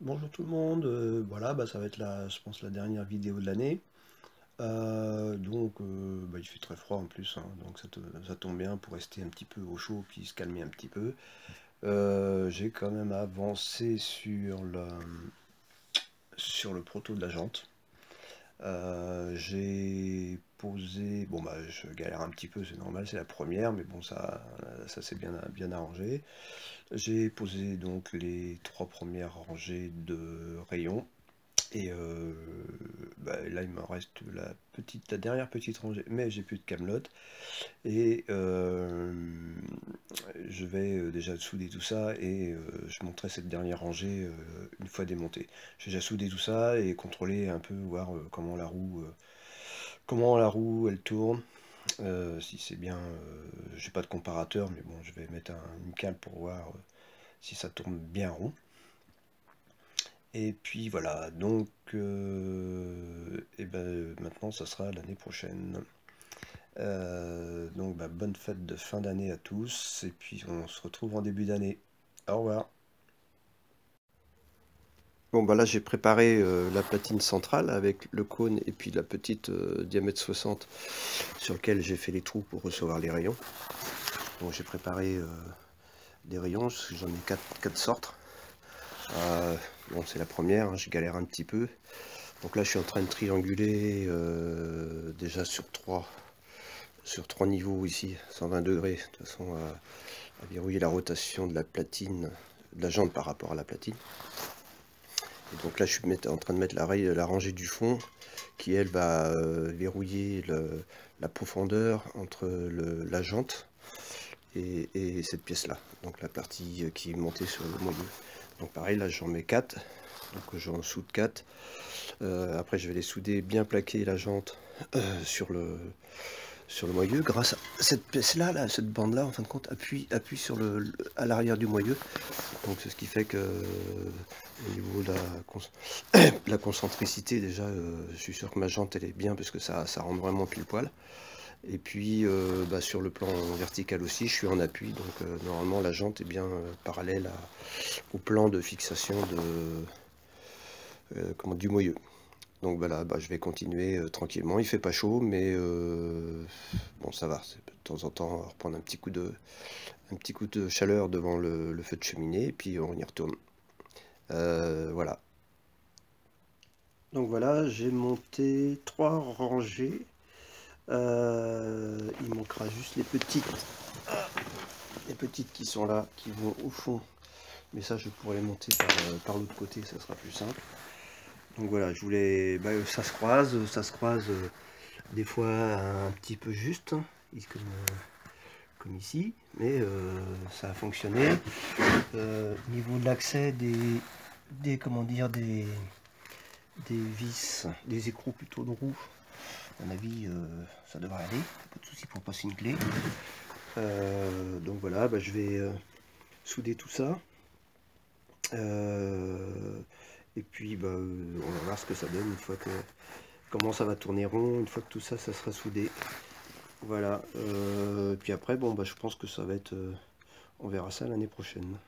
Bonjour tout le monde, voilà, ça va être je pense la dernière vidéo de l'année. Il fait très froid en plus, hein, donc ça tombe bien pour rester un petit peu au chaud puis se calmer un petit peu. J'ai quand même avancé sur le proto de la jante. J'ai posé, je galère un petit peu, c'est normal, c'est la première, mais bon, ça s'est bien arrangé. J'ai posé donc les trois premières rangées de rayons. Et là, il me reste la dernière petite rangée, mais j'ai plus de camelote. Et je vais déjà souder tout ça et je monterai cette dernière rangée une fois démontée. J'ai déjà soudé tout ça et contrôlé un peu, voir comment la roue elle tourne. Si c'est bien, j'ai pas de comparateur, mais bon, je vais mettre une cale pour voir si ça tourne bien rond. Et puis voilà, donc maintenant ça sera l'année prochaine. Bonne fête de fin d'année à tous, et puis on se retrouve en début d'année. Au revoir. Bon bah là j'ai préparé la platine centrale avec le cône et puis la petite diamètre 60 sur lequel j'ai fait les trous pour recevoir les rayons. Bon, j'ai préparé des rayons, j'en ai quatre sortes. Bon, c'est la première, hein, je galère un petit peu. Donc là, je suis en train de trianguler déjà sur trois niveaux ici, 120 degrés, de toute façon à verrouiller la rotation de la platine, de la jante par rapport à la platine. Et donc là, je suis en train de mettre la rangée du fond qui, elle, va verrouiller la profondeur entre la jante et cette pièce-là. Donc la partie qui est montée sur le moyeu. Donc pareil, là, j'en mets 4. Donc j'en soude 4. Après, je vais les souder, bien plaquer la jante sur le moyeu grâce à cette pièce-là, cette bande-là, en fin de compte, appuie à l'arrière du moyeu. Donc c'est ce qui fait que au niveau de la concentricité, déjà, je suis sûr que ma jante, elle est bien parce que ça rentre vraiment pile poil. Et puis sur le plan vertical aussi, je suis en appui, donc normalement la jante est bien parallèle au plan de fixation du moyeu. Donc voilà, je vais continuer tranquillement. Il fait pas chaud, mais bon, ça va. De temps en temps, reprendre un petit coup de chaleur devant le feu de cheminée, et puis on y retourne. Voilà. Donc voilà, j'ai monté 3 rangées. Il manquera juste les petites qui sont là, qui vont au fond. Mais ça, je pourrais les monter par l'autre côté, ça sera plus simple. Donc voilà, je voulais, ça se croise des fois un petit peu juste, comme ici, mais ça a fonctionné. Au niveau de l'accès des vis, des écrous plutôt de roue, à mon avis, ça devrait aller, pas de souci pour passer une clé. Donc voilà, je vais souder tout ça. Et puis on va voir ce que ça donne une fois que comment ça va tourner rond, une fois que tout ça sera soudé. Voilà. Puis après, je pense que ça va être, on verra ça l'année prochaine.